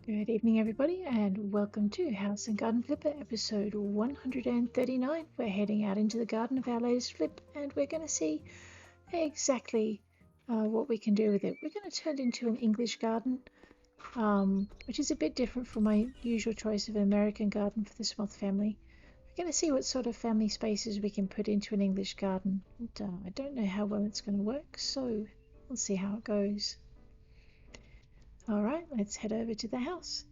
Good evening, everybody, and welcome to House and Garden Flipper episode 139. We're heading out into the garden of our latest flip, and we're going to see exactly what we can do with it. We're going to turn it into an English garden, which is a bit different from my usual choice of an American garden for the Smoth family. We're going to see what sort of family spaces we can put into an English garden. And, I don't know how well it's going to work, so we'll see how it goes. Alright, let's head over to the house.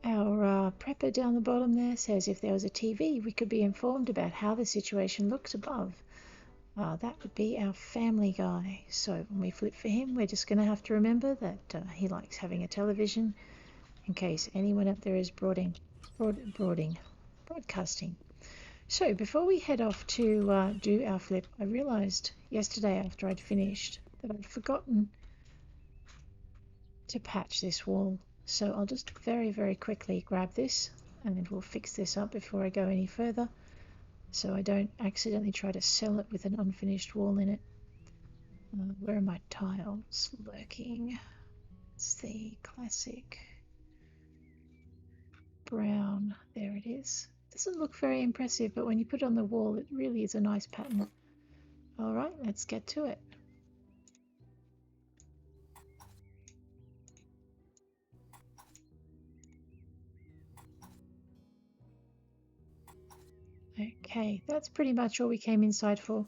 Our prepper down the bottom there says if there was a TV, we could be informed about how the situation looks above. That would be our family guy. So when we flip for him, we're just going to have to remember that he likes having a television in case anyone up there is broadcasting. So before we head off to do our flip, I realized yesterday after I'd finished that I'd forgotten to patch this wall. So I'll just very, very quickly grab this and we'll fix this up before I go any further so I don't accidentally try to sell it with an unfinished wall in it. Where are my tiles lurking? It's the classic brown. There it is. Doesn't look very impressive, but when you put it on the wall, it really is a nice pattern. All right, let's get to it. Okay, that's pretty much all we came inside for.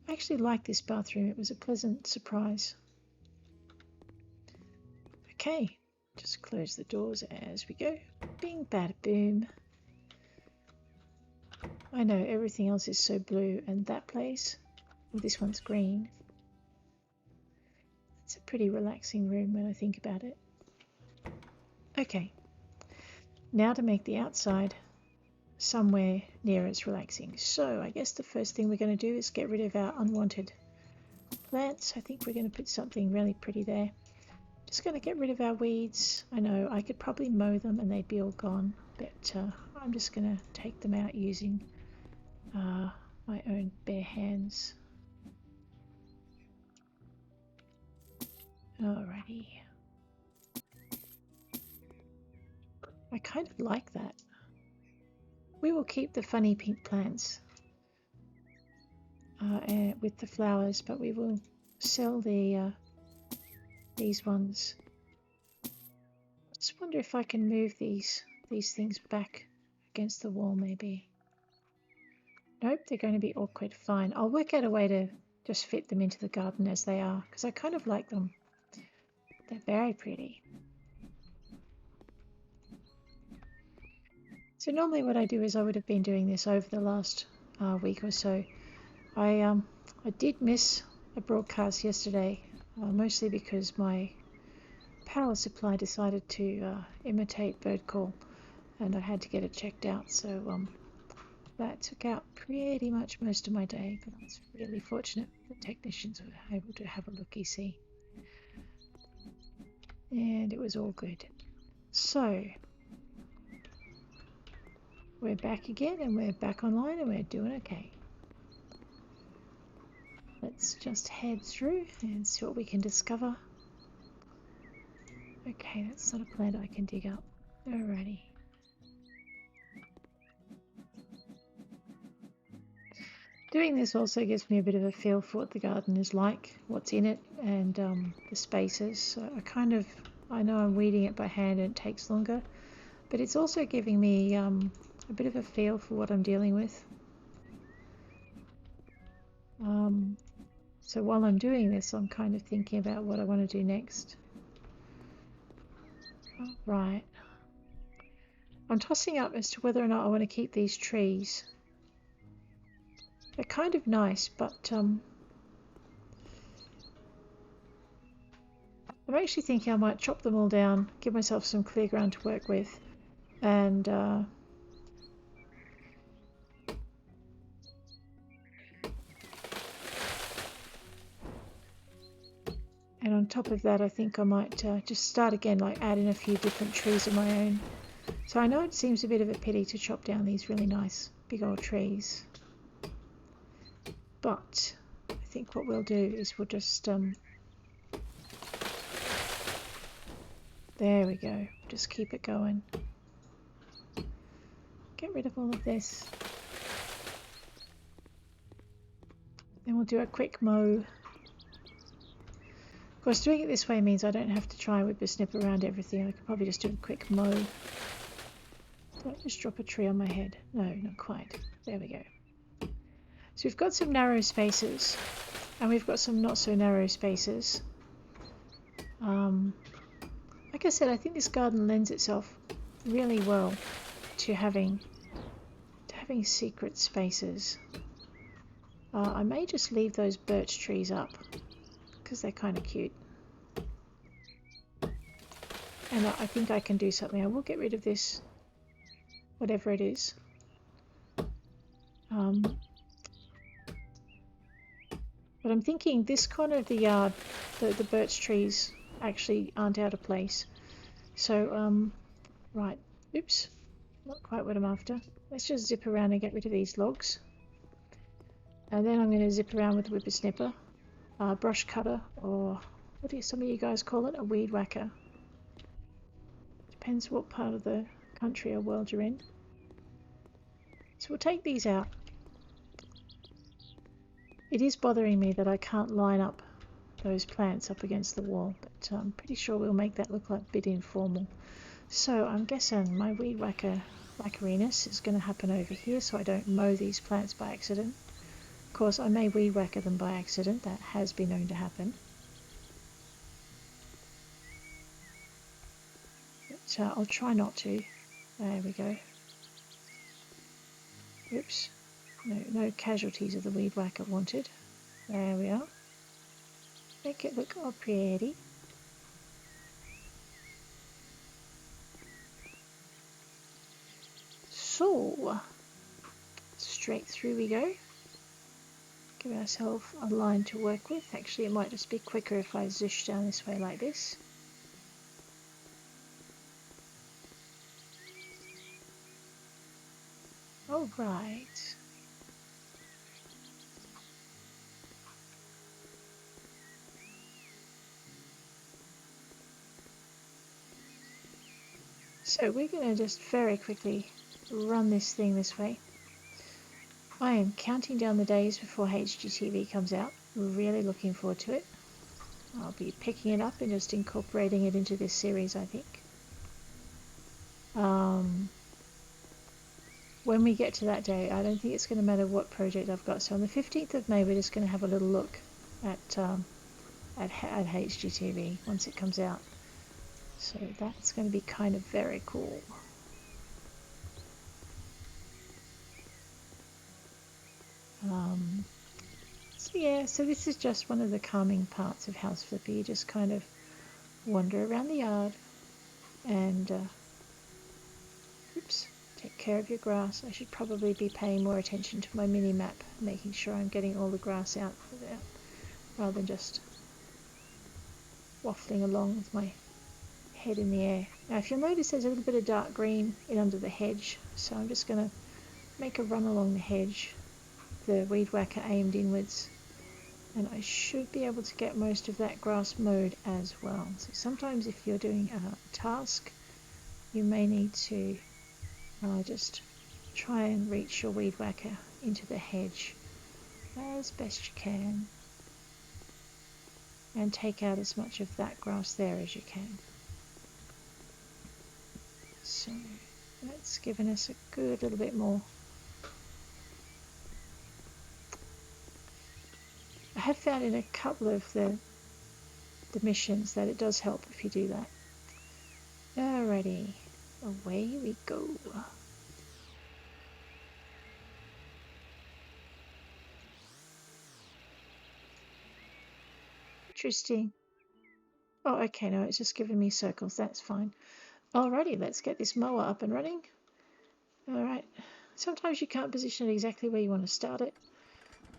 I actually like this bathroom. It was a pleasant surprise. Okay, just close the doors as we go. Bing, bada, boom. I know everything else is so blue, and that place, well, this one's green. It's a pretty relaxing room when I think about it. Okay, now to make the outside somewhere near as relaxing. So I guess the first thing we're going to do is get rid of our unwanted plants. I think we're going to put something really pretty there. Just going to get rid of our weeds. I know I could probably mow them and they'd be all gone, but I'm just going to take them out using my own bare hands. Alrighty. I kind of like that. We will keep the funny pink plants with the flowers, but we will sell the these ones. I just wonder if I can move these things back against the wall maybe. Nope, they're going to be awkward. Fine. I'll work out a way to just fit them into the garden as they are, because I kind of like them. They're very pretty. So normally what I do is I would have been doing this over the last week or so. I did miss a broadcast yesterday, mostly because my power supply decided to imitate bird call and I had to get it checked out. So that took out pretty much most of my day, but I was really fortunate the technicians were able to have a look-see. And it was all good. So we're back again and we're back online and we're doing okay. Let's just head through and see what we can discover. Okay, that's not a plant I can dig up. Alrighty. Doing this also gives me a bit of a feel for what the garden is like, what's in it, and the spaces. So I know I'm weeding it by hand and it takes longer, but it's also giving me a bit of a feel for what I'm dealing with. So while I'm doing this, I'm kind of thinking about what I want to do next. Right. I'm tossing up as to whether or not I want to keep these trees. They're kind of nice, but I'm actually thinking I might chop them all down, give myself some clear ground to work with, and on top of that, I think I might just start again, like add in a few different trees of my own. So I know it seems a bit of a pity to chop down these really nice big old trees, but I think what we'll do is we'll just There we go. Just keep it going. Get rid of all of this. Then we'll do a quick mow. Of course, doing it this way means I don't have to try whip a snip around everything. I could probably just do a quick mow. Did I just drop a tree on my head? No, not quite. There we go. So we've got some narrow spaces, and we've got some not so narrow spaces. Like I said, I think this garden lends itself really well to having secret spaces. I may just leave those birch trees up because they're kind of cute. And I think I can do something. I will get rid of this, whatever it is. But I'm thinking this corner of the yard, the birch trees actually aren't out of place. So, right, oops, not quite what I'm after. Let's just zip around and get rid of these logs. And then I'm going to zip around with the whippersnipper, brush cutter, or what do some of you guys call it? A weed whacker. Depends what part of the country or world you're in. So we'll take these out. It is bothering me that I can't line up those plants up against the wall, but I'm pretty sure we'll make that look like a bit informal. So I'm guessing my weed whackeriness is going to happen over here so I don't mow these plants by accident. Of course, I may weed whacker them by accident. That has been known to happen. But I'll try not to. There we go. Oops. No casualties of the weed whacker wanted. There we are. Make it look all pretty. So, straight through we go. Give ourselves a line to work with. Actually, it might just be quicker if I zish down this way like this. All right. So we're going to just very quickly run this thing this way. I am counting down the days before HGTV comes out. Really looking forward to it. I'll be picking it up and just incorporating it into this series, I think. When we get to that day, I don't think it's going to matter what project I've got. So on the 15th of May, we're just going to have a little look at HGTV once it comes out. So that's going to be kind of very cool. So yeah, so this is just one of the calming parts of House Flipper. You just kind of wander around the yard and oops, take care of your grass. I should probably be paying more attention to my mini map, making sure I'm getting all the grass out there, rather than just waffling along with my head in the air. Now if you'll notice there's a little bit of dark green in under the hedge, so I'm just going to make a run along the hedge, the weed whacker aimed inwards, and I should be able to get most of that grass mowed as well. So sometimes if you're doing a task, you may need to just try and reach your weed whacker into the hedge as best you can and take out as much of that grass there as you can. So that's given us a good little bit more. I have found in a couple of the missions that it does help if you do that. Alrighty, away we go. Interesting. Oh, okay, no, it's just giving me circles. That's fine. Alrighty, let's get this mower up and running. Alright, sometimes you can't position it exactly where you want to start it.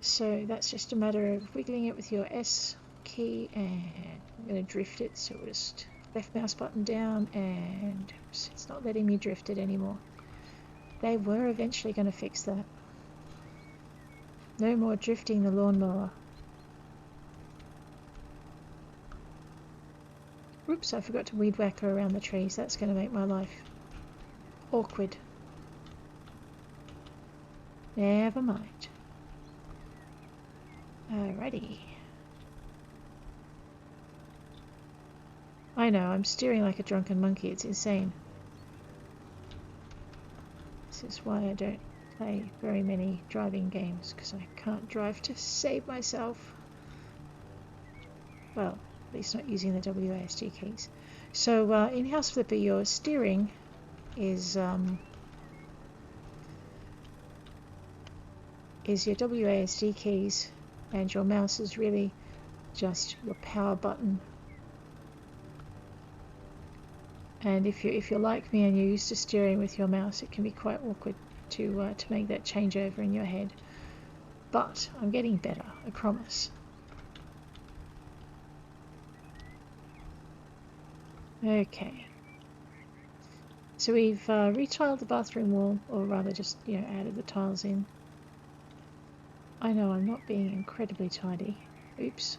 So that's just a matter of wiggling it with your S key, and I'm going to drift it, so we'll just left mouse button down, and oops, it's not letting me drift it anymore. They were eventually going to fix that. No more drifting the lawnmower. Oops, I forgot to weed whacker around the trees. That's going to make my life awkward. Never mind. Alrighty. I know, I'm steering like a drunken monkey. It's insane. This is why I don't play very many driving games, because I can't drive to save myself. Well, at least not using the WASD keys. So in House Flipper, your steering is your WASD keys, and your mouse is really just your power button. And if you're like me and you're used to steering with your mouse, it can be quite awkward to make that changeover in your head. But I'm getting better, I promise. Okay. So we've retiled the bathroom wall, or rather just, added the tiles in. I know I'm not being incredibly tidy. Oops.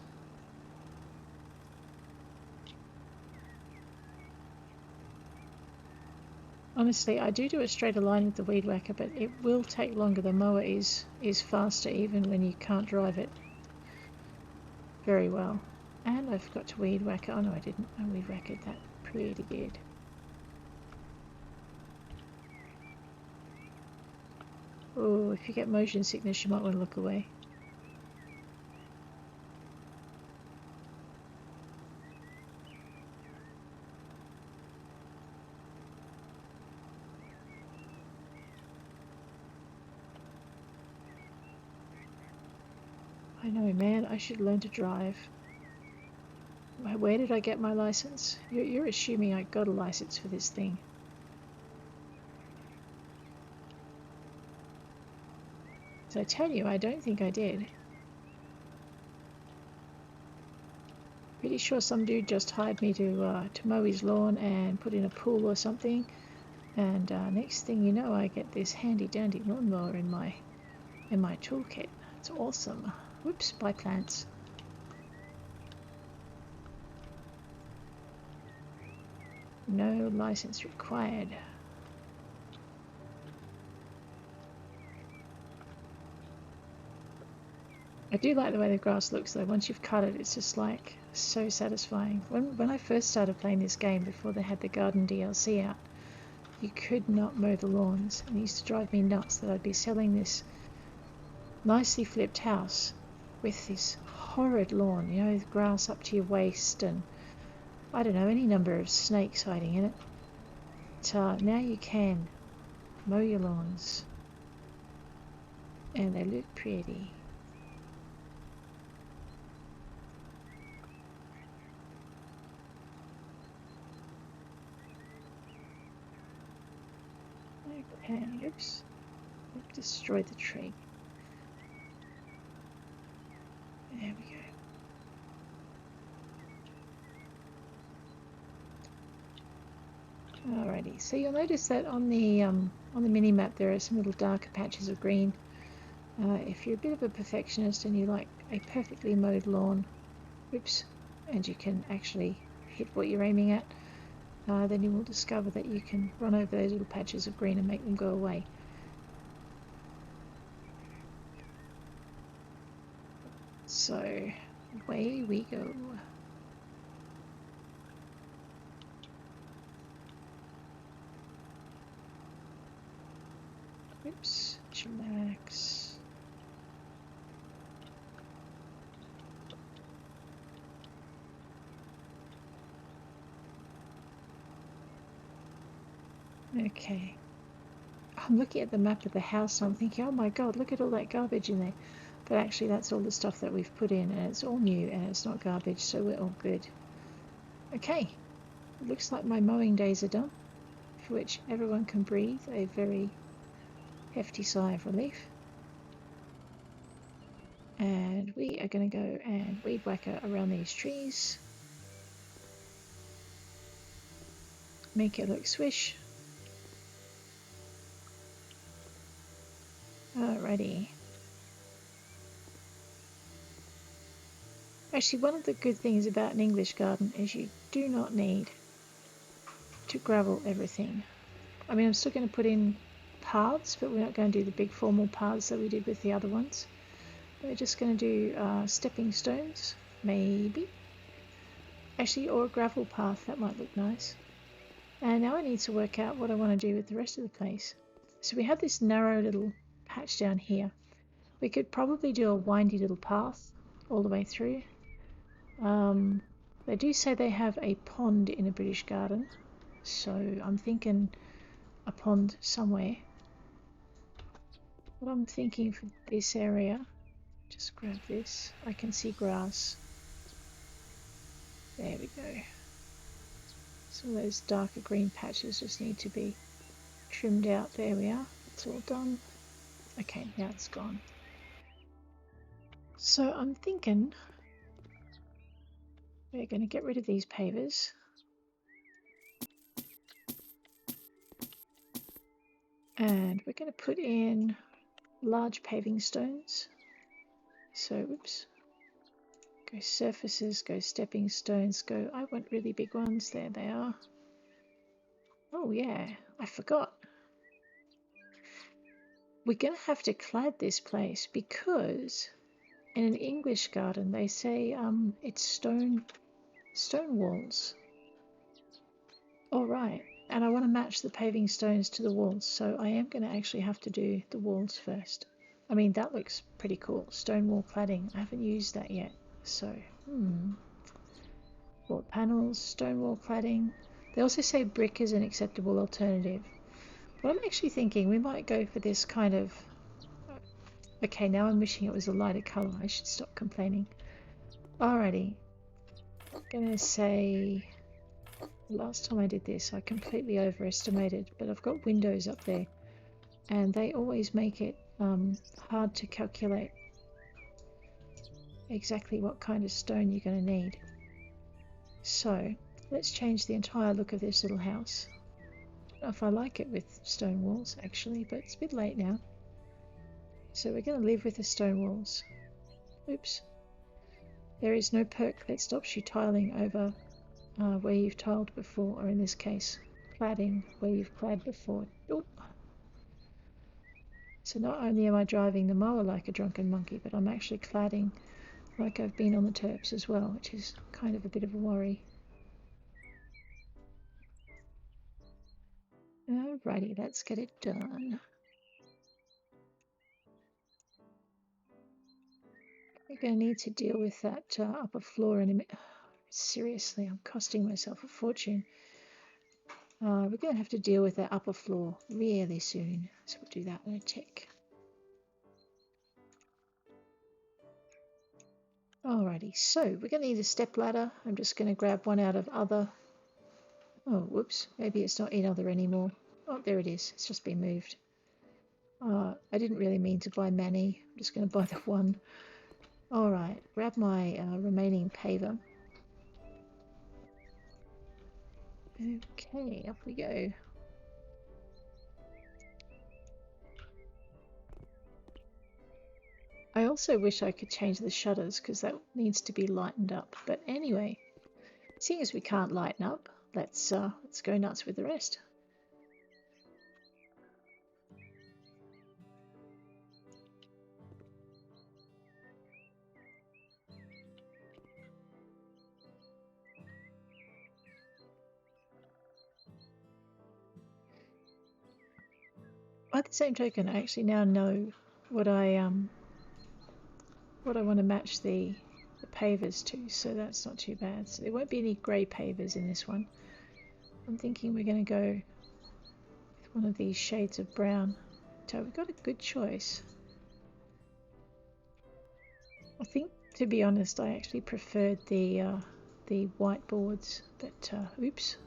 Honestly, I do a straighter line with the weed whacker, but it will take longer. The mower is faster even when you can't drive it very well. And I forgot to weed whacker. Oh no, I didn't. I weed whackered that pretty good. Oh, if you get motion sickness, you might want to look away. I know, man, I should learn to drive. Where did I get my license? You're assuming I got a license for this thing. So I tell you, I don't think I did. Pretty sure some dude just hired me to mow his lawn and put in a pool or something. And next thing you know, I get this handy dandy lawnmower in my toolkit. It's awesome. Whoops, bye plants. No license required. I do like the way the grass looks though. Once you've cut it, it's just like so satisfying. When I first started playing this game, before they had the garden DLC out, you could not mow the lawns, and it used to drive me nuts that I'd be selling this nicely flipped house with this horrid lawn, with grass up to your waist and I don't know, any number of snakes hiding in it. But now you can mow your lawns and they look pretty. Okay, oops, I've destroyed the tree. There we go. Alrighty, so you'll notice that on the mini map there are some little darker patches of green. If you're a bit of a perfectionist and you like a perfectly mowed lawn, oops, and you can actually hit what you're aiming at, then you will discover that you can run over those little patches of green and make them go away. So, away we go. Oops, chillax. Okay. I'm looking at the map of the house and I'm thinking, oh my god, look at all that garbage in there. But actually that's all the stuff that we've put in and it's all new and it's not garbage, so we're all good. Okay, it looks like my mowing days are done, for which everyone can breathe a very hefty sigh of relief. And we are going to go and weed whacker around these trees. Make it look swish. Alrighty. Actually, one of the good things about an English garden is you do not need to gravel everything. I mean, I'm still going to put in paths, but we're not going to do the big formal paths that we did with the other ones. We're just going to do stepping stones, maybe. Actually, or a gravel path, that might look nice. And now I need to work out what I want to do with the rest of the place. So we have this narrow little patch down here. We could probably do a windy little path all the way through. They do say they have a pond in a British garden, so I'm thinking a pond somewhere. What I'm thinking for this area, just grab this, I can see grass. There we go. Some of those darker green patches just need to be trimmed out. There we are, it's all done. Okay, now it's gone. So I'm thinking we're going to get rid of these pavers. And we're going to put in large paving stones. So, oops. Go surfaces, go stepping stones, go... I want really big ones. There they are. Oh yeah, I forgot. We're going to have to clad this place because in an English garden they say it's stone walls. All right, and I want to match the paving stones to the walls, so I am going to actually have to do the walls first. I mean, that looks pretty cool. Stone wall cladding. I haven't used that yet. So, wall panels, stone wall cladding. They also say brick is an acceptable alternative. But I'm actually thinking we might go for this kind of... Okay, now I'm wishing it was a lighter colour. I should stop complaining. Alrighty. I'm gonna say... Last time I did this, I completely overestimated, but I've got windows up there, and they always make it hard to calculate exactly what kind of stone you're going to need. So let's change the entire look of this little house. I don't know if I like it with stone walls actually, but it's a bit late now. So we're going to live with the stone walls. Oops. There is no perk that stops you tiling over where you've tiled before, or in this case, cladding where you've clad before. Oop. So not only am I driving the mower like a drunken monkey, but I'm actually cladding like I've been on the terps as well, which is kind of a bit of a worry. Alrighty, let's get it done. We're going to need to deal with that upper floor in a minute. Seriously, I'm costing myself a fortune. We're going to have to deal with that upper floor really soon, so we'll do that in a tick. Alrighty, so we're going to need a step ladder. I'm just going to grab one out of other. Oh, whoops, maybe it's not in other anymore. Oh, there it is, it's just been moved. I didn't really mean to buy many, I'm just going to buy the one. Alright, grab my remaining paver. Okay, off we go. I also wish I could change the shutters because that needs to be lightened up. But anyway, seeing as we can't lighten up, let's go nuts with the rest. By the same token, I actually now know what I want to match the pavers to, so that's not too bad. So there won't be any grey pavers in this one. I'm thinking we're going to go with one of these shades of brown. So we've got a good choice. I think, to be honest, I actually preferred the white boards, but oops,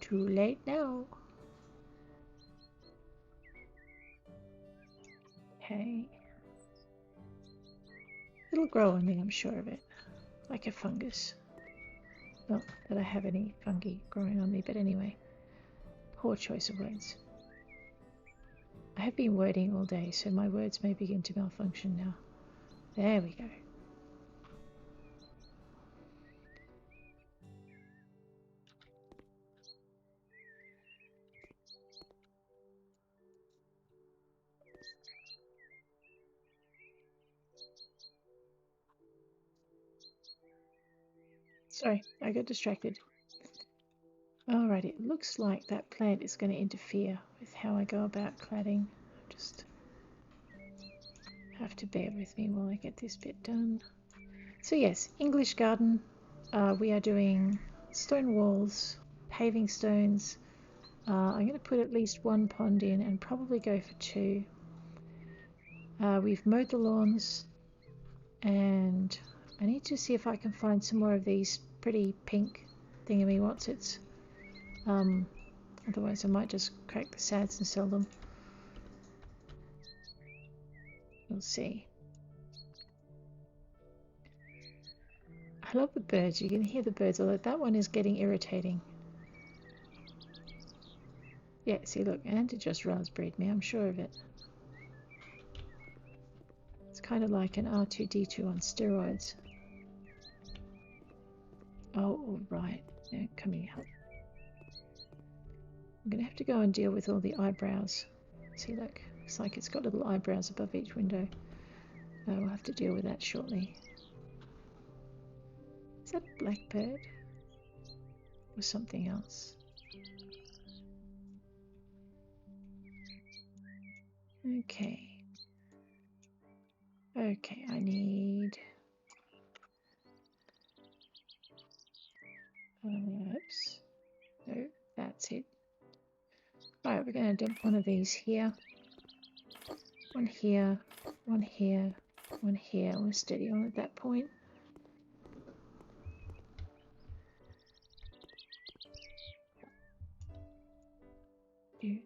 too late now. Okay. It'll grow on me, I'm sure of it. Like a fungus. Not that I have any fungi growing on me, but anyway. Poor choice of words. I have been wording all day, so my words may begin to malfunction now. There we go. Sorry, I got distracted. Alright, it looks like that plant is going to interfere with how I go about cladding. Just have to bear with me while I get this bit done. So yes, English garden. We are doing stone walls, paving stones. I'm going to put at least one pond in and probably go for two. We've mowed the lawns, and I need to see if I can find some more of these pretty pink thingamywhatsits. Otherwise I might just crack the sads and sell them. We'll see. I love the birds. You can hear the birds, although that one is getting irritating. Yeah, see, look, and it just raspberried me, I'm sure of it. It's kind of like an R2-D2 on steroids. Oh, all right. Yeah, come here. I'm going to have to go and deal with all the eyebrows. See, look, looks like it's got little eyebrows above each window. We'll have to deal with that shortly. Is that a blackbird? Or something else? Okay. Okay, I need... oops. No, that's it. Right, we're going to dump one of these here. One here, one here, one here. We're steady on at that point. Yeah.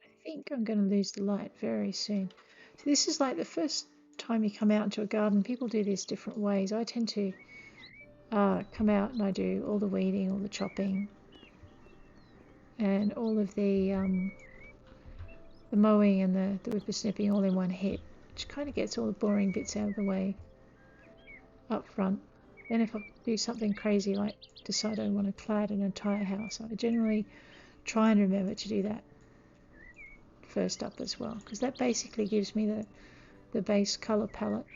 I think I'm going to lose the light very soon. So this is like the first time you come out into a garden. People do this different ways. I tend to come out and I do all the weeding, all the chopping, and all of the mowing and the whippersnipping all in one hit, which kind of gets all the boring bits out of the way up front. Then if I do something crazy like decide I want to clad an entire house, I generally try and remember to do that first up as well, because that basically gives me the base color palette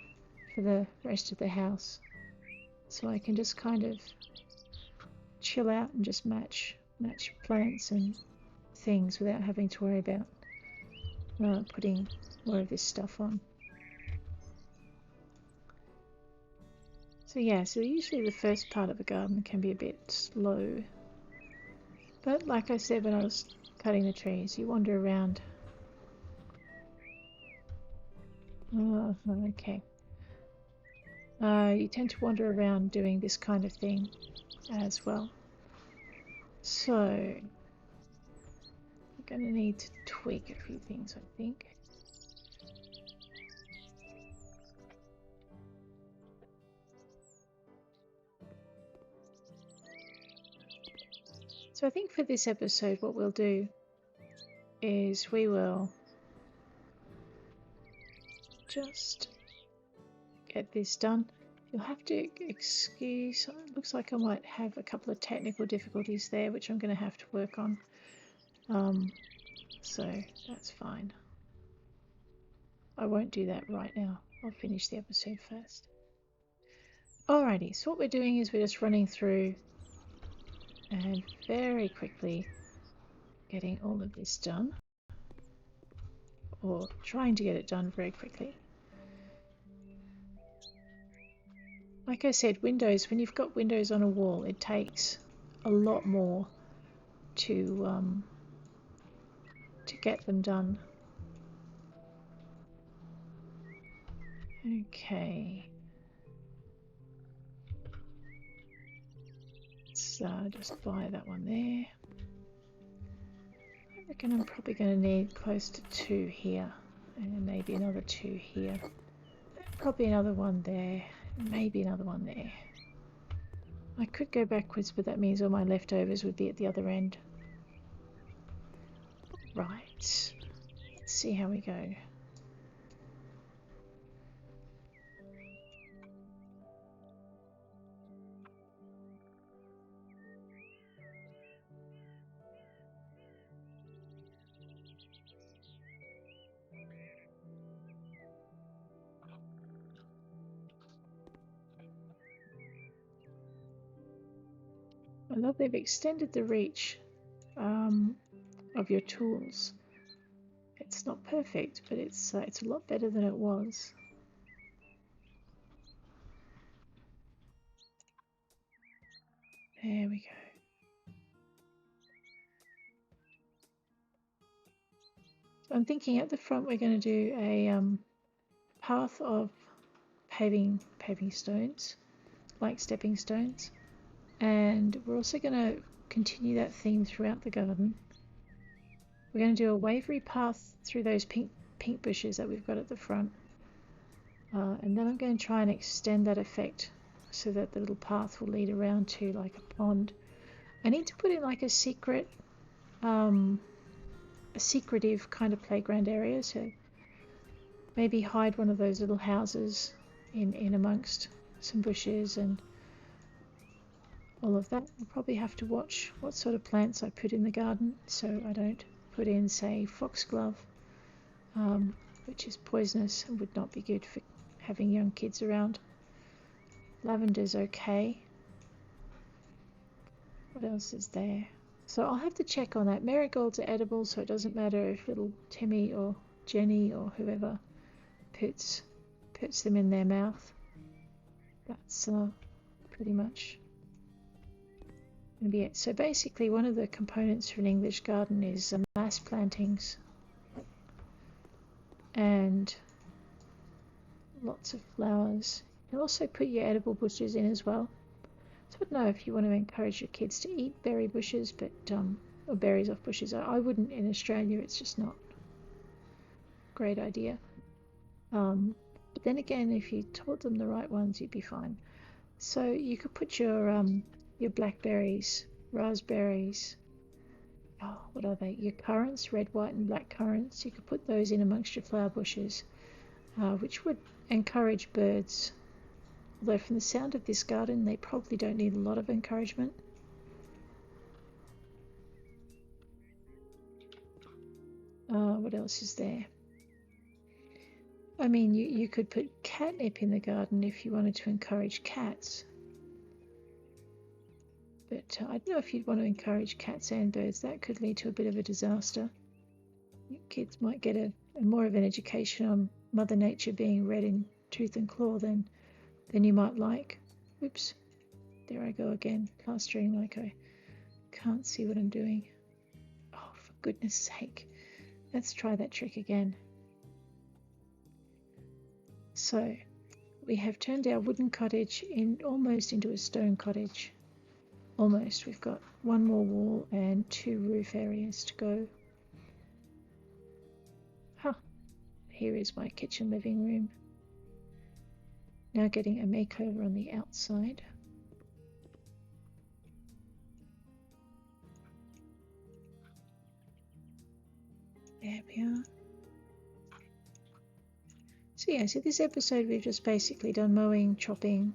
for the rest of the house, so I can just kind of chill out and just match plants and things without having to worry about putting more of this stuff on. So yeah, so usually the first part of a garden can be a bit slow, but like I said when I was cutting the trees, you wander around. Oh, okay. You tend to wander around doing this kind of thing as well. So, I'm going to need to tweak a few things, I think. So I think for this episode what we'll do is we will just get this done. You'll have to excuse, it looks like I might have a couple of technical difficulties there which I'm going to have to work on. So that's fine. I won't do that right now. I'll finish the episode first. Alrighty, so what we're doing is we're just running through and very quickly getting all of this done, or trying to get it done very quickly. Like I said, windows, when you've got windows on a wall, it takes a lot more to get them done. Okay. So just buy that one there. I reckon I'm probably going to need close to 2 here, and maybe another 2 here. Probably another one there, maybe another one there. I could go backwards, but that means all my leftovers would be at the other end. Right, let's see how we go. I love they've extended the reach of your tools. It's not perfect, but it's a lot better than it was. There we go. So I'm thinking at the front we're going to do a path of paving stones, like stepping stones, and we're also going to continue that theme throughout the garden. We're going to do a wavery path through those pink bushes that we've got at the front, and then I'm going to try and extend that effect so that the little path will lead around to like a pond. I need to put in like a secretive kind of playground area, so maybe hide one of those little houses in amongst some bushes and all of that. I'll probably have to watch what sort of plants I put in the garden so I don't put in, say, foxglove, which is poisonous and would not be good for having young kids around. Lavender's okay. What else is there? So I'll have to check on that. Marigolds are edible, so it doesn't matter if little Timmy or Jenny or whoever puts them in their mouth. That's pretty much going to be it. So basically one of the components for an English garden is mass plantings and lots of flowers. You can also put your edible bushes in as well. So I don't know if you want to encourage your kids to eat berry bushes, but or berries off bushes. I wouldn't in Australia. It's just not a great idea. But then again, if you taught them the right ones, you'd be fine. So you could put your blackberries, raspberries. Oh, what are they? Your currants, red, white, and black currants. You could put those in amongst your flower bushes, which would encourage birds. Although from the sound of this garden, they probably don't need a lot of encouragement. What else is there? I mean, you could put catnip in the garden if you wanted to encourage cats. But I don't know if you'd want to encourage cats and birds. That could lead to a bit of a disaster. Your kids might get a more of an education on Mother Nature being red in tooth and claw than you might like. Oops, there I go again, plastering like I can't see what I'm doing. Oh, for goodness sake. Let's try that trick again. So, we have turned our wooden cottage almost into a stone cottage. Almost. We've got one more wall and 2 roof areas to go. Here is my kitchen living room. Now getting a makeover on the outside. There we are. So yeah, so this episode we've just basically done mowing, chopping,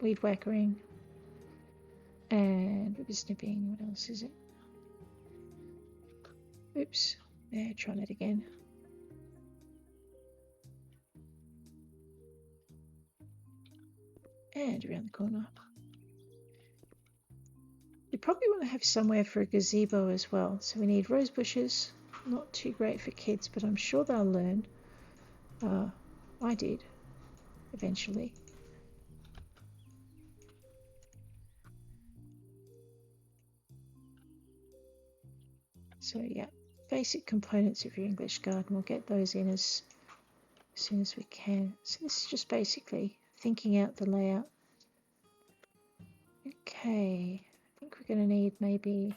weed whackering, and ribber snipping. What else is it? Oops. There, try that again. And around the corner. You probably want to have somewhere for a gazebo as well. So we need rose bushes. Not too great for kids, but I'm sure they'll learn. I did, eventually. So yeah, basic components of your English garden. We'll get those in as soon as we can. So this is just basically thinking out the layout. Okay, I think we're going to need maybe...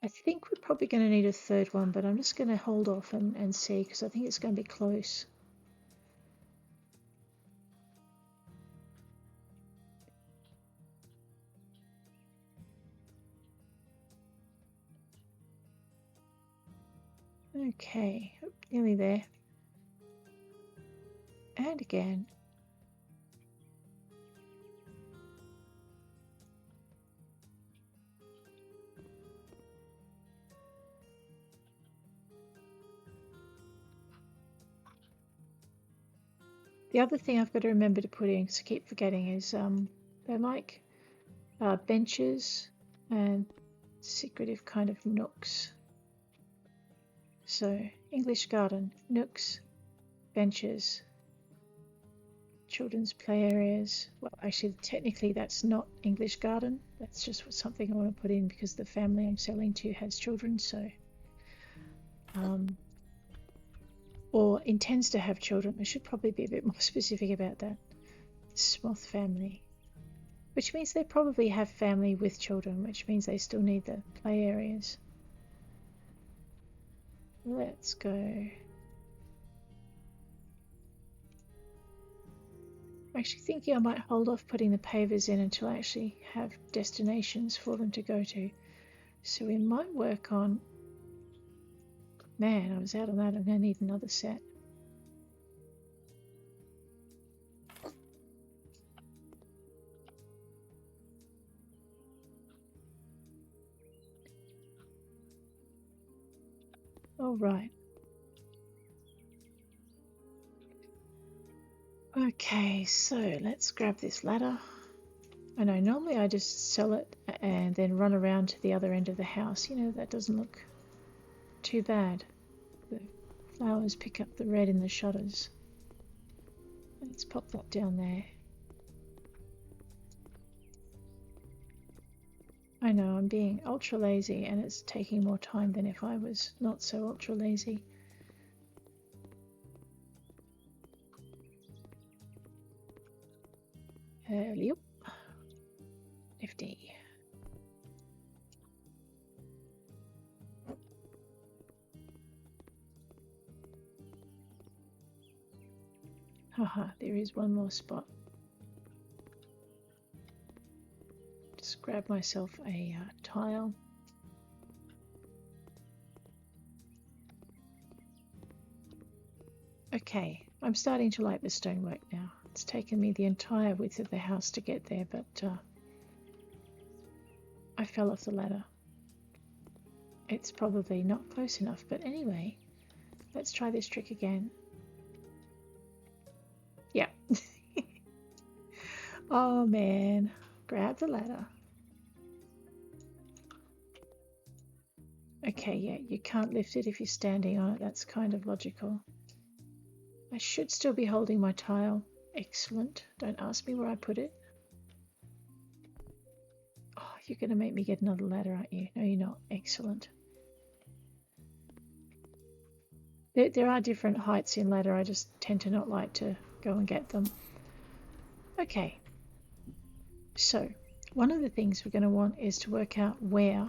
I think we're probably going to need a third one, but I'm just going to hold off and see because I think it's going to be close. Okay, nearly there. And again. The other thing I've got to remember to put in, because I keep forgetting, is they like benches and secretive kind of nooks. So English garden, nooks, benches, children's play areas. Well, actually, technically that's not English garden. That's just something I want to put in because the family I'm selling to has children, so or intends to have children. I should probably be a bit more specific about that. Smoth Family. Which means they probably have family with children, which means they still need the play areas. Let's go. I'm actually thinking I might hold off putting the pavers in until I actually have destinations for them to go to. So we might work on... Man, I was out on that. I'm going to need another set. All right. Okay, so let's grab this ladder. I know normally I just sell it and then run around to the other end of the house. You know, that doesn't look too bad. The flowers pick up the red in the shutters. Let's pop that down there. I know I'm being ultra lazy and it's taking more time than if I was not so ultra lazy. Yep. Nifty. Haha, there is one more spot. Just grab myself a tile. Okay, I'm starting to like the stonework now. It's taken me the entire width of the house to get there, but I fell off the ladder. It's probably not close enough, but anyway, let's try this trick again. Yeah. Oh man, grab the ladder. Okay, yeah, you can't lift it if you're standing on it. That's kind of logical. I should still be holding my tile. Excellent. Don't ask me where I put it. Oh, you're going to make me get another ladder, aren't you? No, you're not. Excellent. There are different heights in ladder. I just tend to not like to go and get them. Okay. So, one of the things we're going to want is to work out where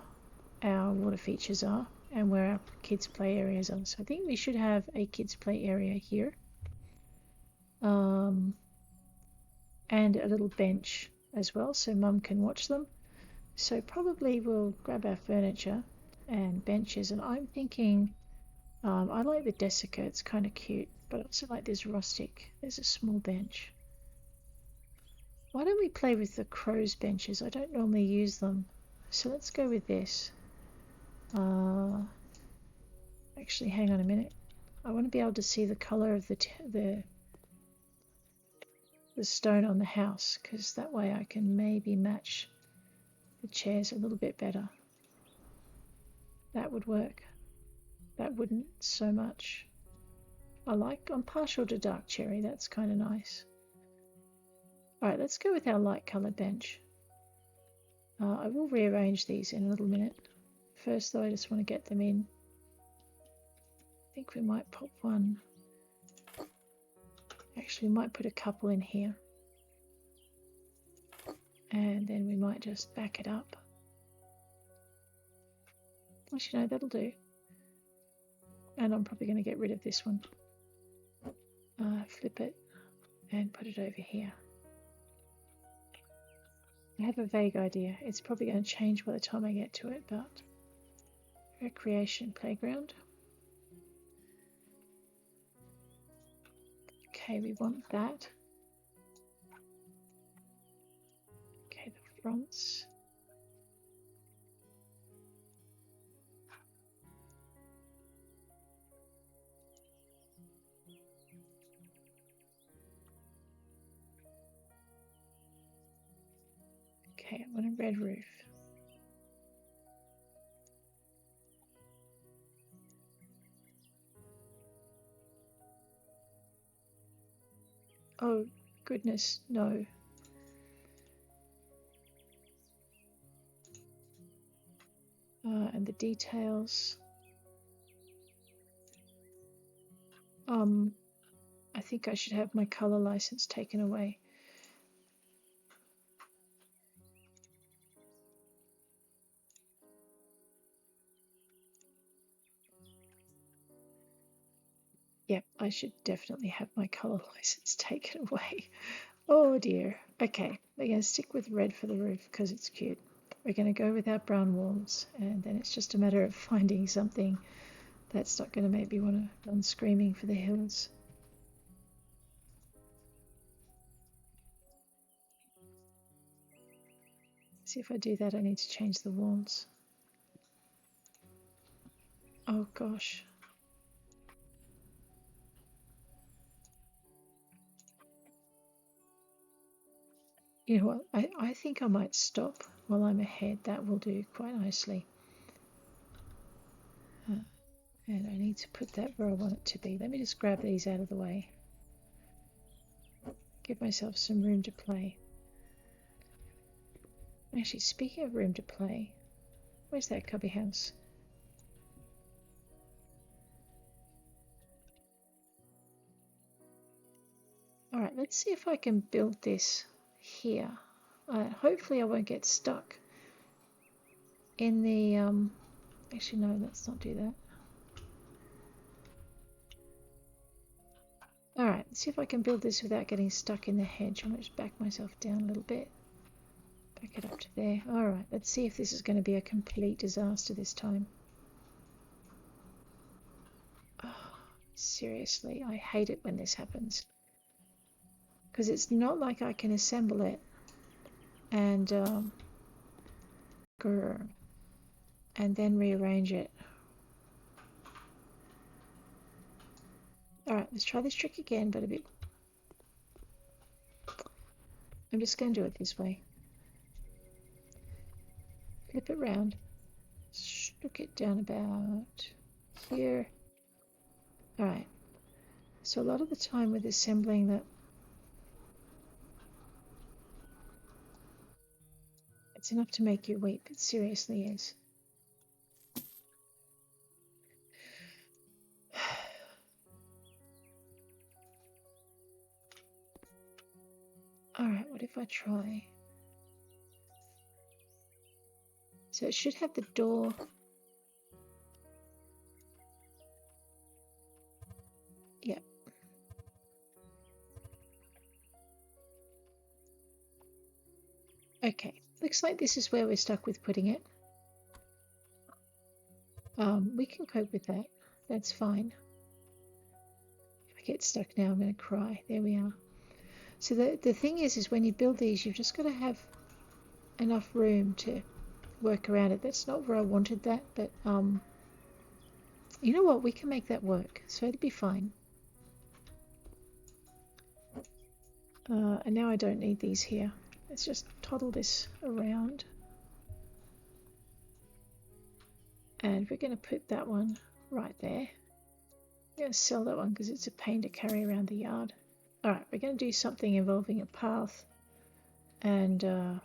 our water features are and where our kids' play areas are. So I think we should have a kids' play area here. And a little bench as well, so Mum can watch them. So probably we'll grab our furniture and benches, and I'm thinking I like the Desica, it's kind of cute, but I also like this rustic. There's a small bench. Why don't we play with the crow's benches? I don't normally use them, so let's go with this. Actually, hang on a minute. I want to be able to see the color of the stone on the house, because that way I can maybe match the chairs a little bit better. That would work. That wouldn't so much. I'm partial to dark cherry, that's kind of nice. Alright, let's go with our light colour bench. I will rearrange these in a little minute. First though, I just want to get them in. I think we might pop one. Actually, we might put a couple in here. And then we might just back it up. Actually, no, that'll do. And I'm probably going to get rid of this one. Flip it and put it over here. I have a vague idea. It's probably going to change by the time I get to it, but recreation playground. Okay, we want that. Okay, the fronts. Okay, I want a red roof. Oh, goodness, no. And the details. I think I should have my color license taken away. Yep, I should definitely have my color license taken away. Oh dear. Okay, we're going to stick with red for the roof because it's cute. We're going to go with our brown walls, and then it's just a matter of finding something that's not going to make me want to run screaming for the hills. See, if I do that, I need to change the walls. Oh gosh. You know what? I think I might stop while I'm ahead. That will do quite nicely. And I need to put that where I want it to be. Let me just grab these out of the way. Give myself some room to play. Actually, speaking of room to play, where's that cubby house? Alright, let's see if I can build this here. Hopefully I won't get stuck in the... Actually, no, let's not do that. Alright, let's see if I can build this without getting stuck in the hedge. I'm going to just back myself down a little bit. Back it up to there. Alright, let's see if this is going to be a complete disaster this time. Oh, seriously, I hate it when this happens. Because it's not like I can assemble it and and then rearrange it. Alright, let's try this trick again, but a bit... I'm just going to do it this way. Flip it round. Shook it down about here. Alright. So a lot of the time with assembling that, it's enough to make you weep. It seriously is. Alright, what if I try? So it should have the door. Yep. Okay, looks like this is where we're stuck with putting it. We can cope with that. That's fine. If I get stuck now, I'm going to cry. There we are. So the thing is when you build these, you've just got to have enough room to work around it. That's not where I wanted that, but you know what? We can make that work, so it'll be fine. And now I don't need these here. Let's just toddle this around. And we're going to put that one right there. I'm going to sell that one because it's a pain to carry around the yard. Alright, we're going to do something involving a path and a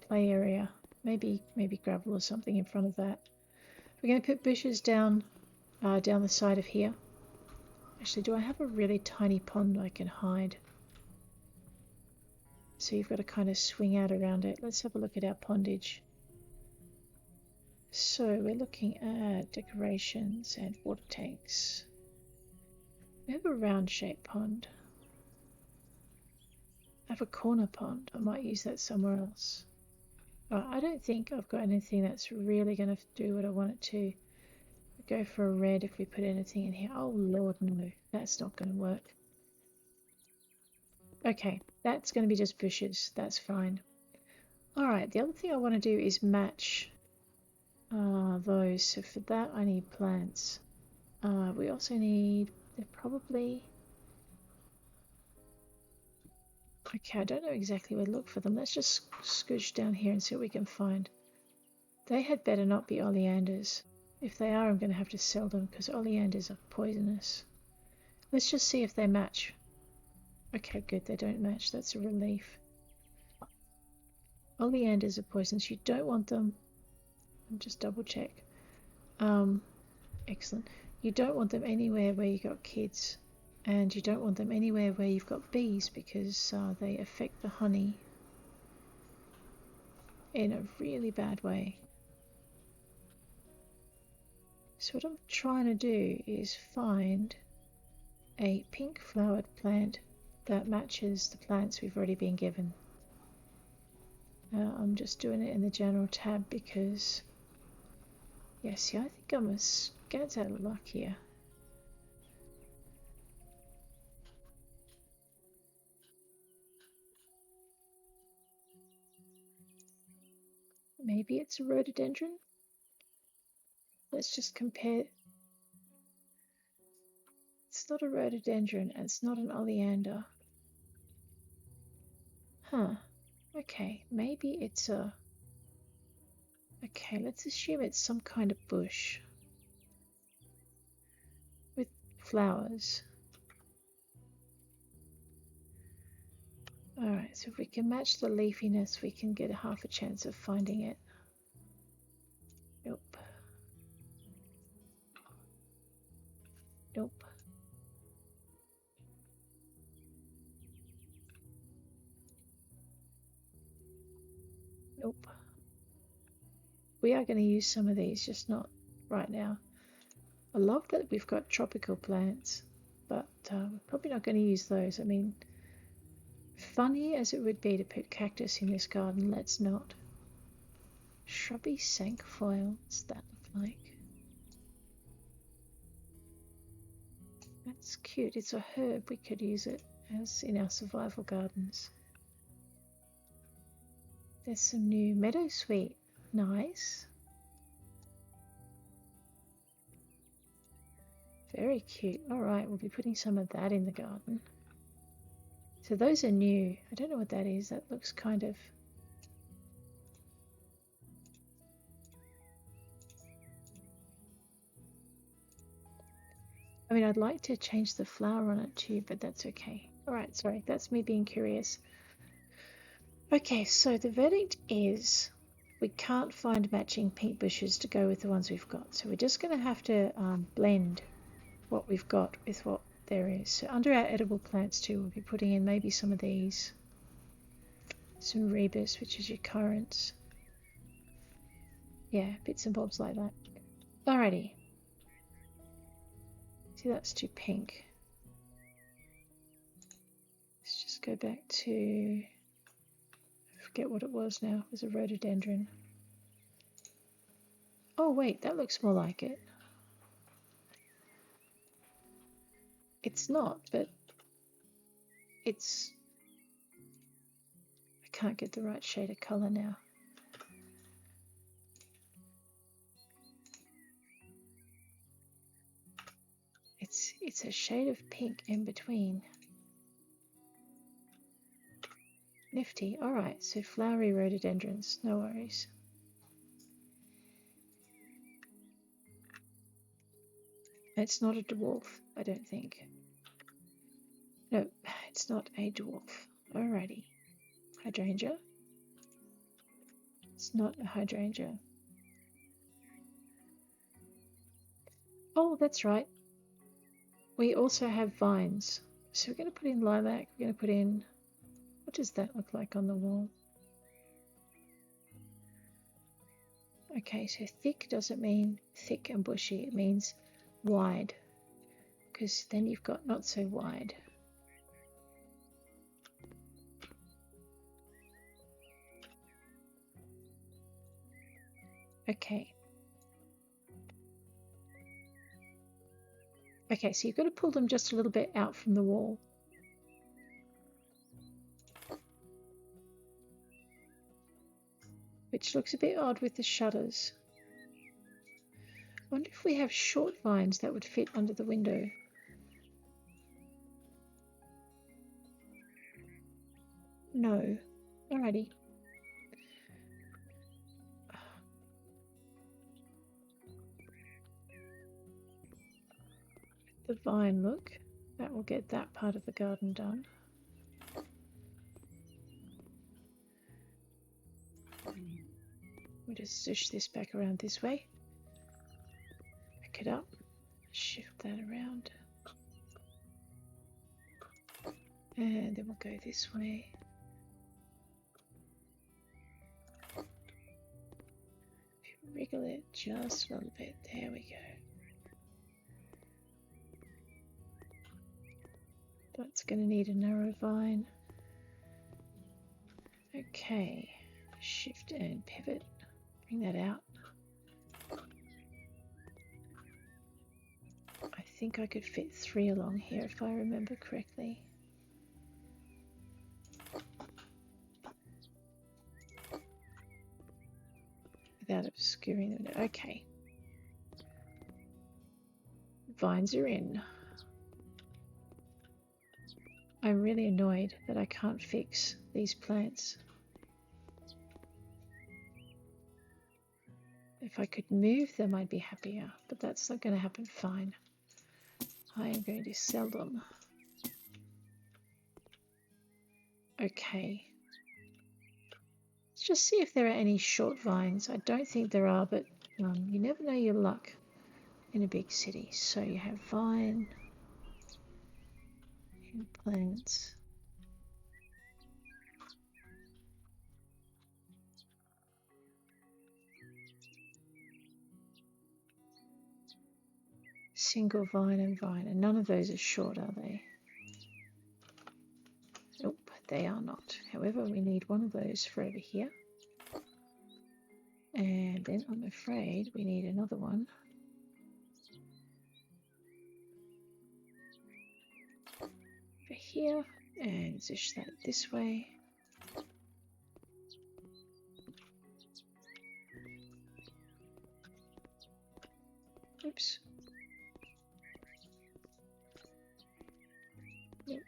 play area. Maybe gravel or something in front of that. We're going to put bushes down the side of here. Actually, do I have a really tiny pond I can hide? So you've got to kind of swing out around it. Let's have a look at our pondage. So we're looking at decorations and water tanks. We have a round shaped pond. I have a corner pond. I might use that somewhere else. I don't think I've got anything that's really going to do what I want it to. Go for a red if we put anything in here. Oh lord, no, that's not going to work. Okay, that's going to be just bushes. That's fine. Alright, the other thing I want to do is match those. So for that I need plants. We also need, they're probably... Okay, I don't know exactly where to look for them. Let's just scooch down here and see what we can find. They had better not be oleanders. If they are, I'm going to have to sell them because oleanders are poisonous. Let's just see if they match. Okay, good, they don't match. That's a relief. Oleanders are poisonous. You don't want them. I'll just double check. Excellent. You don't want them anywhere where you've got kids. And you don't want them anywhere where you've got bees because they affect the honey in a really bad way. So what I'm trying to do is find a pink flowered plant that matches the plants we've already been given. I'm just doing it in the general tab because, yeah, see, I think I'm a scant out of luck here. Maybe it's a rhododendron? Let's just compare. It's not a rhododendron and it's not an oleander. Huh. Okay, maybe it's a... Okay, let's assume it's some kind of bush with flowers. Alright, so if we can match the leafiness, we can get a half a chance of finding it. Nope. Nope. Nope. We are going to use some of these, just not right now. I love that we've got tropical plants, but we're probably not going to use those. I mean, funny as it would be to put cactus in this garden, let's not. Shrubby cinquefoil, what's that look like? That's cute. It's a herb. We could use it as in our survival gardens. There's some new meadowsweet. Nice. Very cute. Alright, we'll be putting some of that in the garden. So those are new. I don't know what that is. That looks kind of... I mean, I'd like to change the flower on it too, but that's okay. Alright, sorry. That's me being curious. Okay, so the verdict is we can't find matching pink bushes to go with the ones we've got. So we're just going to have to blend what we've got with what there is. So under our edible plants too, we'll be putting in maybe some of these. Some rebus, which is your currants. Yeah, bits and bobs like that. Alrighty. See, that's too pink. Let's just go back to... I forget what it was now. It was a rhododendron. Oh wait, that looks more like it. It's not, but it's... I can't get the right shade of colour now. It's a shade of pink in between. Nifty. Alright, so flowery rhododendrons, no worries. It's not a dwarf, I don't think. No, it's not a dwarf. Alrighty. Hydrangea. It's not a hydrangea. Oh, that's right. We also have vines. So we're going to put in lilac. We're going to put in... What does that look like on the wall? Okay, so thick doesn't mean thick and bushy. It means wide. Because then you've got not so wide. Okay. Okay, so you've got to pull them just a little bit out from the wall. Which looks a bit odd with the shutters. I wonder if we have short vines that would fit under the window. No. Alrighty. The vine look. That will get that part of the garden done. We'll just zish this back around this way. Back it up. Shift that around. And then we'll go this way. Wriggle it just a little bit. There we go. That's going to need a narrow vine. Okay. Shift and pivot. Bring that out. I think I could fit 3 along here if I remember correctly. Without obscuring the window. Okay. Vines are in. I'm really annoyed that I can't fix these plants. If I could move them, I'd be happier, but that's not going to happen. Fine. I am going to sell them. Okay. Let's just see if there are any short vines. I don't think there are, but you never know your luck in a big city. So you have vine and plants. Single vine and vine, and none of those are short, are they? Nope, they are not. However, we need one of those for over here. And then I'm afraid we need another one. Over here, and zish that this way. Oops. Yep.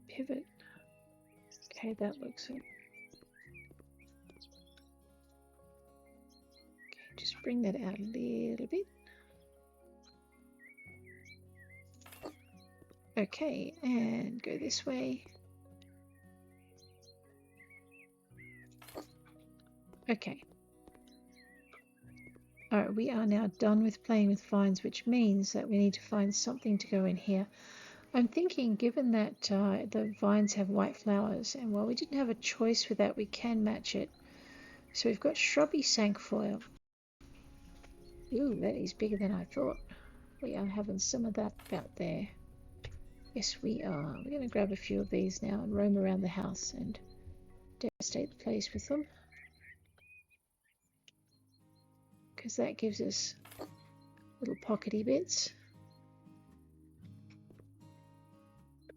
Pivot. Okay, that looks it. Okay, just bring that out a little bit. Okay, and go this way. Okay. Alright, we are now done with playing with vines, which means that we need to find something to go in here. I'm thinking, given that the vines have white flowers, and while we didn't have a choice with that, we can match it. So we've got shrubby cinquefoil. Ooh, that is bigger than I thought. We are having some of that about there. Yes, we are. We're going to grab a few of these now and roam around the house and devastate the place with them. Because that gives us little pockety bits.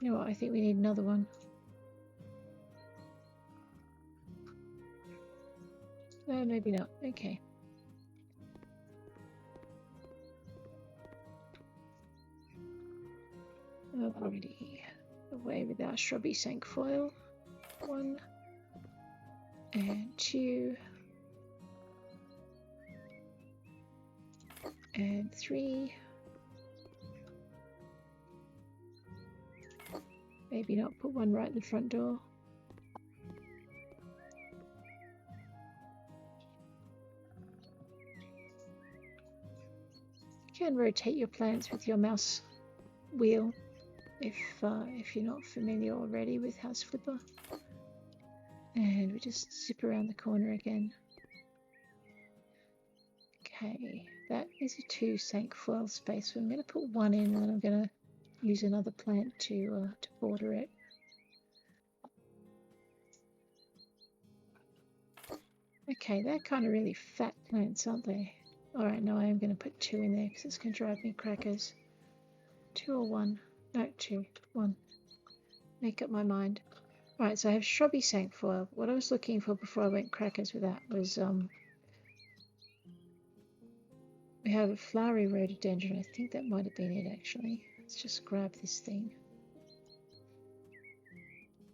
You know what, I think we need another one. No, maybe not. Okay. Alrighty. Away with our shrubby cinquefoil. 1 and 2 and 3. Maybe not put one right in the front door. You can rotate your plants with your mouse wheel if you're not familiar already with House Flipper. And we just zip around the corner again. Okay, that is a 2 cinquefoil space. So I'm going to put 1 in, and then I'm going to use another plant to border it. Okay, they're kind of really fat plants, aren't they? Alright, now I am going to put 2 in there because it's going to drive me crackers. 2 or 1? No, 2. 1. Make up my mind. Alright, so I have shrubby cinquefoil. What I was looking for before I went crackers with that was we have a flowery rhododendron. I think that might have been it actually. Let's just grab this thing.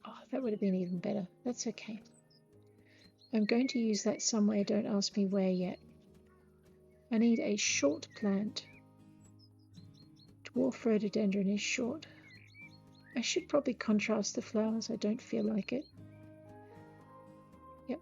Oh, that would have been even better. That's okay. I'm going to use that somewhere, don't ask me where yet. I need a short plant. Dwarf rhododendron is short. I should probably contrast the flowers. I don't feel like it. Yep.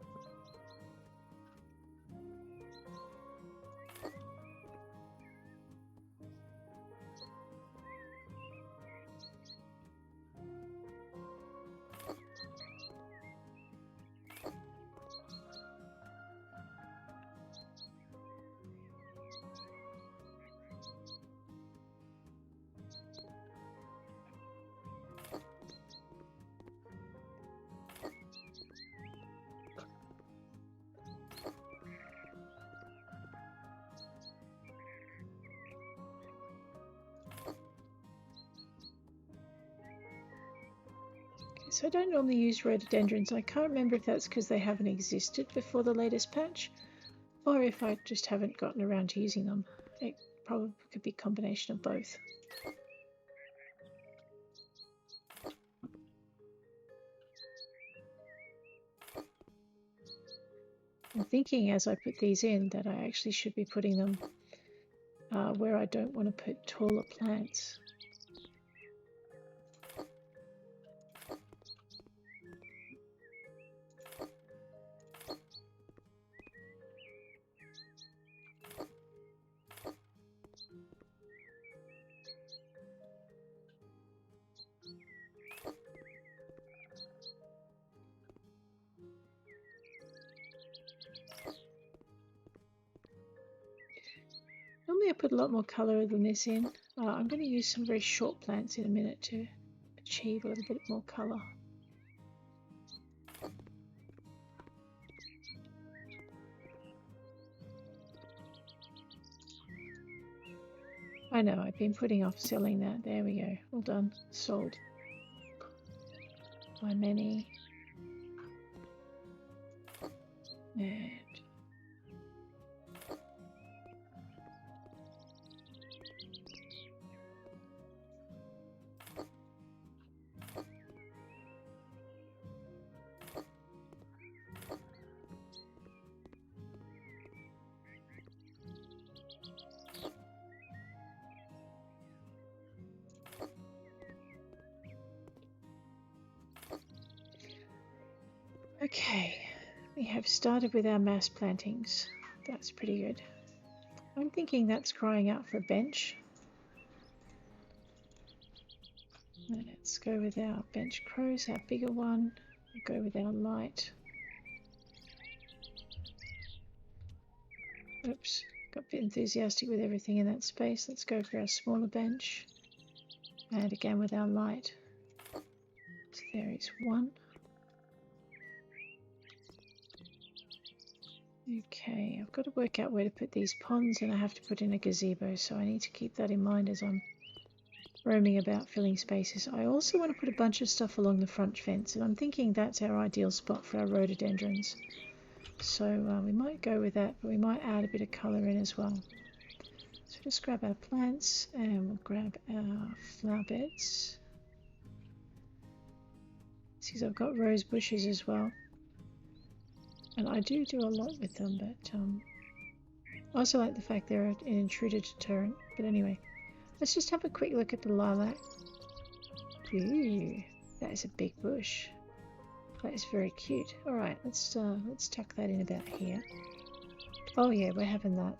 So I don't normally use rhododendrons. I can't remember if that's because they haven't existed before the latest patch, or if I just haven't gotten around to using them. It probably could be a combination of both. I'm thinking as I put these in that I actually should be putting them where I don't want to put taller plants. Normally I put a lot more colour than this in. I'm going to use some very short plants in a minute to achieve a little bit more colour. I know, I've been putting off selling that. There we go. All done. Sold. By many. And okay, we have started with our mass plantings. That's pretty good. I'm thinking that's crying out for a bench. Let's go with our bench crows, our bigger one. We'll go with our light. Oops, got a bit enthusiastic with everything in that space. Let's go for our smaller bench. And again with our light. So there is one. Okay, I've got to work out where to put these ponds, and I have to put in a gazebo, so I need to keep that in mind as I'm roaming about filling spaces. I also want to put a bunch of stuff along the front fence, and I'm thinking that's our ideal spot for our rhododendrons. So we might go with that, but we might add a bit of colour in as well. So just grab our plants and we'll grab our flower beds. See, I've got rose bushes as well. And I do a lot with them, but I also like the fact they're an intruder deterrent. But anyway, let's just have a quick look at the lilac. Ooh, that is a big bush. That is very cute. All right, let's tuck that in about here. Oh yeah, we're having that.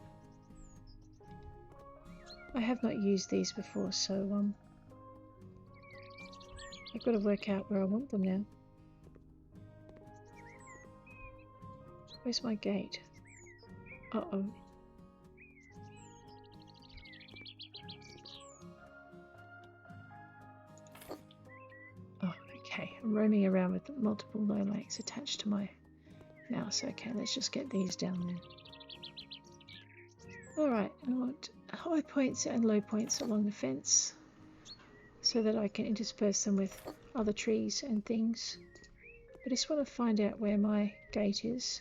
I have not used these before, so I've got to work out where I want them now. Where's my gate? Uh-oh. Oh, okay. I'm roaming around with multiple lilacs attached to my mouse. Okay, let's just get these down there. Alright, I want high points and low points along the fence so that I can intersperse them with other trees and things. I just want to find out where my gate is.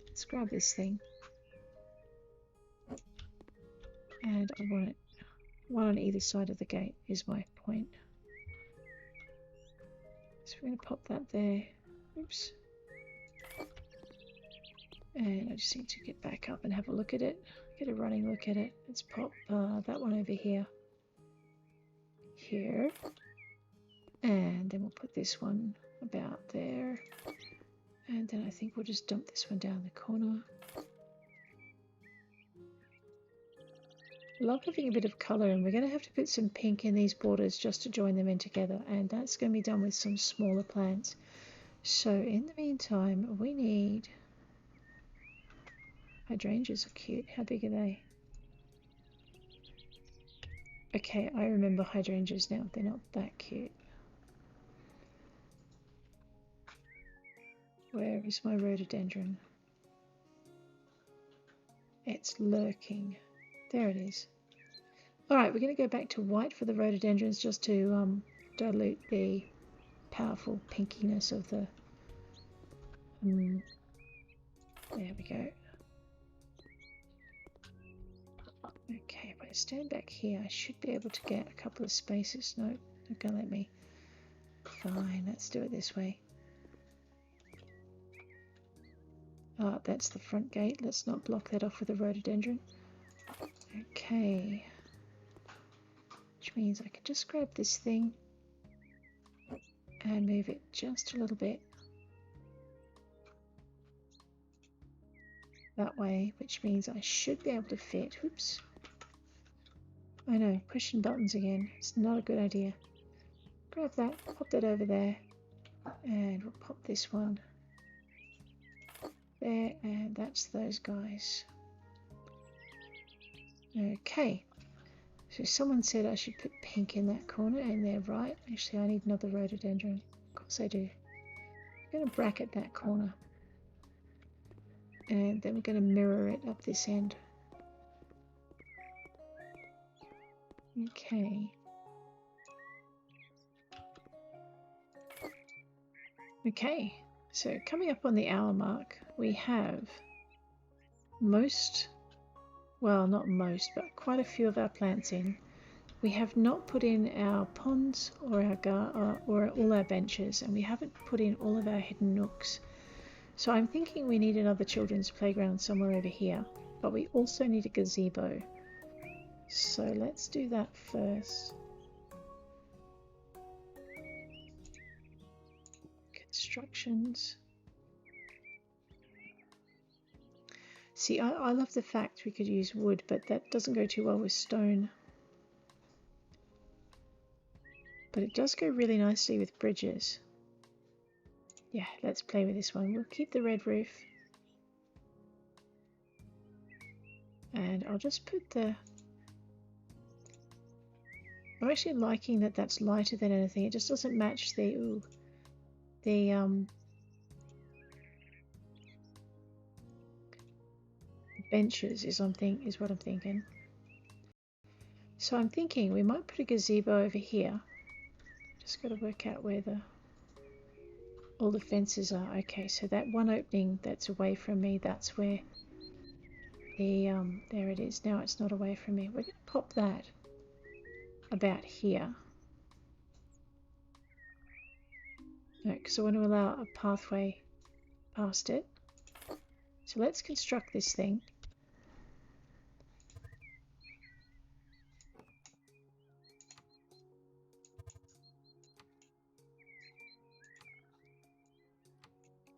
Let's grab this thing. And I want it one on either side of the gate is my point. So we're going to pop that there. Oops. And I just need to get back up and have a look at it. Get a running look at it. Let's pop that one over here. Here. And then we'll put this one about there. And then I think we'll just dump this one down the corner. I love having a bit of colour, and we're going to have to put some pink in these borders just to join them in together, and that's going to be done with some smaller plants. So in the meantime, we need... Hydrangeas are cute. How big are they? Okay, I remember hydrangeas now. They're not that cute. Where is my rhododendron? It's lurking. There it is. Alright, we're going to go back to white for the rhododendrons just to dilute the powerful pinkiness of the... there we go. Okay, if I stand back here, I should be able to get a couple of spaces. No, not going to let me. Fine, let's do it this way. That's the front gate. Let's not block that off with a rhododendron. Okay. Which means I can just grab this thing and move it just a little bit that way, which means I should be able to fit. Oops. I know, pushing buttons again. It's not a good idea. Grab that, pop that over there, and we'll pop this one there, and that's those guys. Okay, so someone said I should put pink in that corner, and they're right. Actually, I need another rhododendron. Of course I do. I'm going to bracket that corner, and then we're going to mirror it up this end. Okay. Okay, so coming up on the hour mark, we have most, well, not most, but quite a few of our plants in. We have not put in our ponds or our or all our benches, and we haven't put in all of our hidden nooks. So I'm thinking we need another children's playground somewhere over here, but we also need a gazebo. So let's do that first. Constructions. See, I love the fact we could use wood, but that doesn't go too well with stone. But it does go really nicely with bridges. Yeah, let's play with this one. We'll keep the red roof. And I'll just put the... I'm actually liking that that's lighter than anything. It just doesn't match the... benches is what I'm thinking. So I'm thinking we might put a gazebo over here. Just got to work out where all the fences are. Okay, so that one opening that's away from me, that's where the there it is. Now it's not away from me. We're going to pop that about here. No, because I want to allow a pathway past it. So let's construct this thing.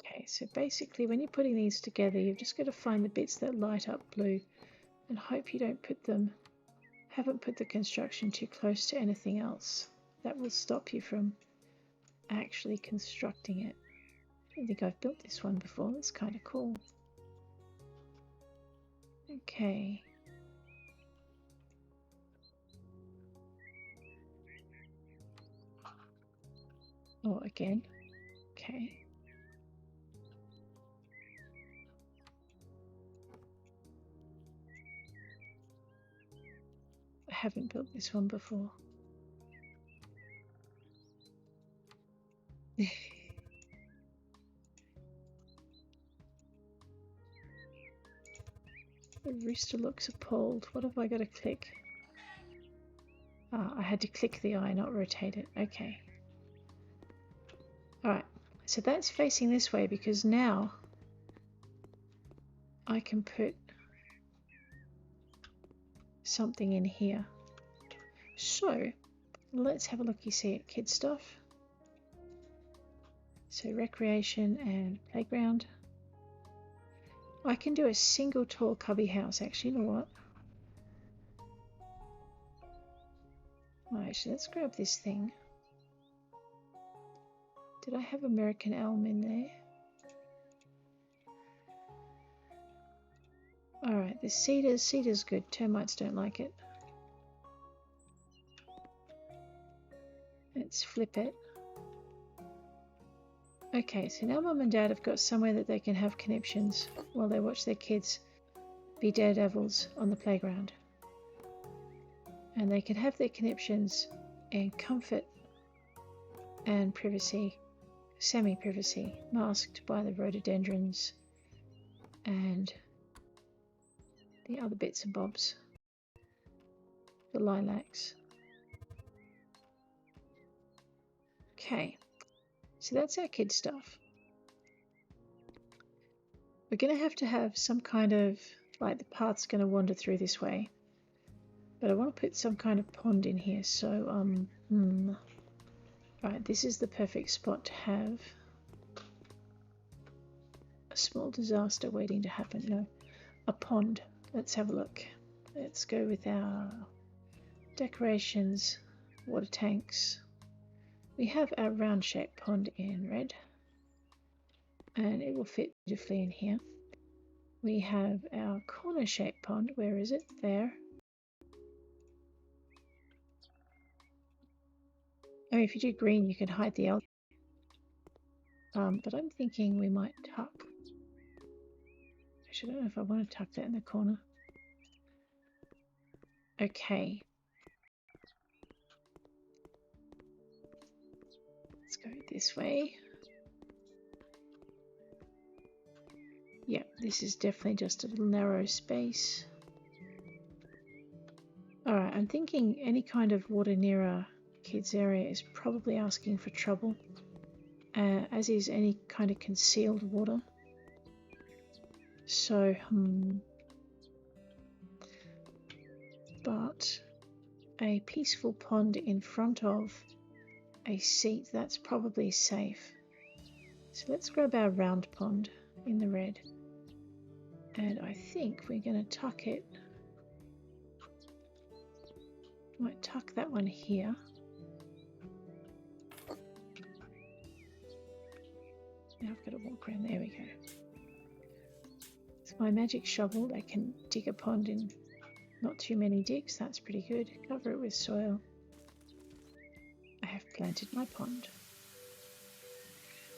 Okay, so basically when you're putting these together, you've just got to find the bits that light up blue and hope you don't haven't put the construction too close to anything else. That will stop you from actually constructing it. I don't think I've built this one before. That's kind of cool. Okay. Oh, again. Okay. I haven't built this one before. The rooster looks appalled. What have I got to click? Ah, I had to click the eye, not rotate it. Okay. Alright, so that's facing this way because now I can put something in here. So let's have a look-see at kid stuff. So recreation and playground. I can do a single tall cubby house actually. You know what? Actually, let's grab this thing. Did I have American elm in there? Alright, the cedars. Cedar's good. Termites don't like it. Let's flip it. Okay, so now Mum and Dad have got somewhere that they can have conniptions while they watch their kids be daredevils on the playground. And they can have their conniptions in comfort and privacy, semi-privacy, masked by the rhododendrons and the other bits and bobs, the lilacs. Okay, so that's our kid stuff. We're going to have some kind of, like the path's going to wander through this way. But I want to put some kind of pond in here, so, Right, this is the perfect spot to have a small disaster waiting to happen. No, a pond. Let's have a look. Let's go with our decorations, water tanks. We have our round shaped pond in red, and it will fit beautifully in here. We have our corner shaped pond. Where is it? There. I mean, if you do green, you can hide the algae. But I'm thinking we might tuck. Actually, I don't know if I want to tuck that in the corner. Okay. Let's go this way. Yeah, this is definitely just a little narrow space. Alright, I'm thinking any kind of water near a kids area is probably asking for trouble, as is any kind of concealed water. So, but a peaceful pond in front of a seat, that's probably safe. So let's grab our round pond in the red, and I think we're going to tuck it. Might tuck that one here. Now I've got to walk around. There we go. It's my magic shovel that can dig a pond in not too many digs. That's pretty good. Cover it with soil. I have planted my pond.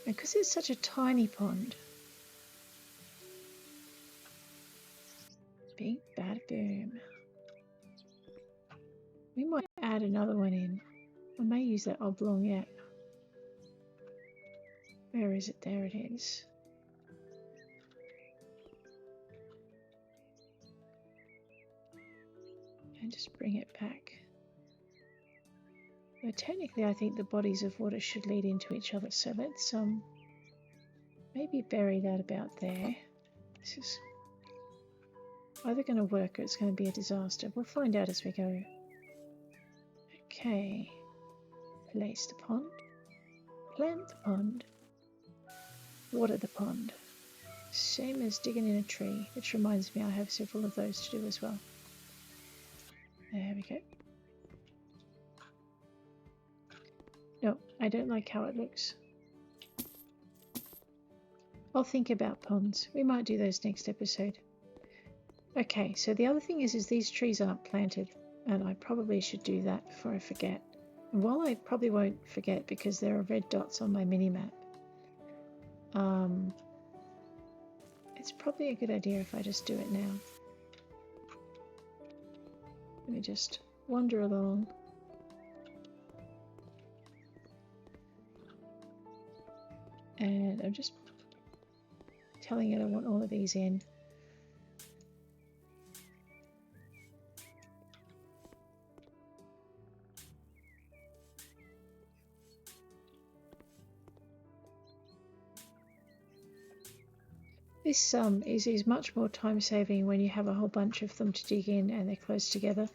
And because it's such a tiny pond, big bad boom. We might add another one in. I may use that oblong yet. Where is it? There it is. And just bring it back. Well, technically I think the bodies of water should lead into each other, so let's maybe bury that about there. This is either going to work or it's going to be a disaster. We'll find out as we go. Okay, place the pond, plant the pond, water the pond. Same as digging in a tree, which reminds me I have several of those to do as well. There we go. No, I don't like how it looks. I'll think about ponds. We might do those next episode. Okay, so the other thing is these trees aren't planted, and I probably should do that before I forget. And while I probably won't forget because there are red dots on my mini-map, it's probably a good idea if I just do it now. Let me just wander along. And I'm just telling it I want all of these in. This is much more time saving when you have a whole bunch of them to dig in and they're close together,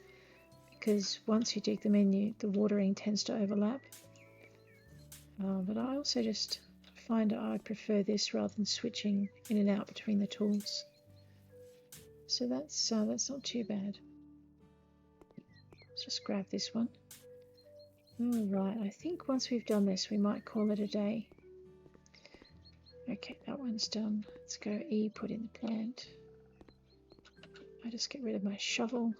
because once you dig them in, the watering tends to overlap. But I also just find I prefer this rather than switching in and out between the tools. So that's not too bad. Let's just grab this one. Alright, I think once we've done this we might call it a day. Okay, that one's done. Let's go E, put in the plant. I just get rid of my shovel.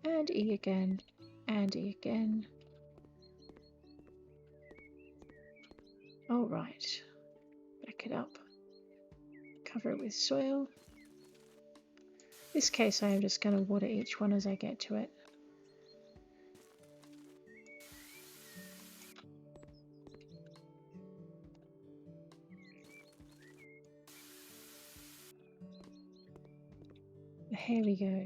And E again, and E again. Alright, back it up. Cover it with soil. In this case I am just going to water each one as I get to it. Here we go.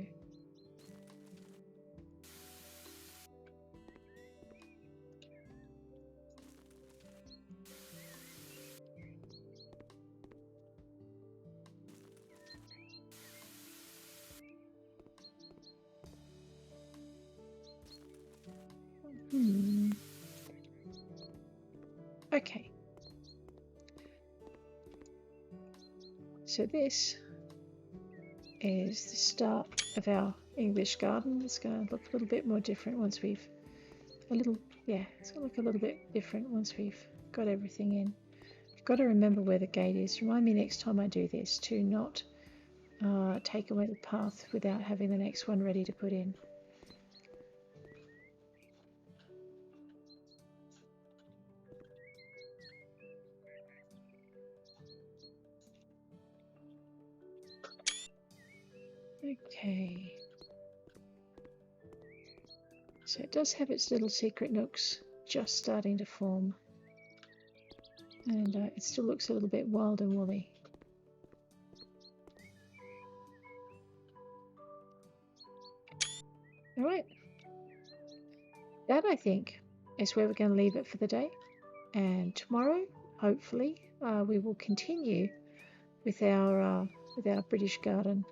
Okay. So this is the start of our English garden. It's going to look a little bit more different once we've it's going to look a little bit different once we've got everything in. I've got to remember where the gate is. Remind me next time I do this to not take away the path without having the next one ready to put in. Okay. So it does have its little secret nooks just starting to form. And it still looks a little bit wild and woolly. Alright. That, I think, is where we're going to leave it for the day. And tomorrow, hopefully, we will continue with our British garden.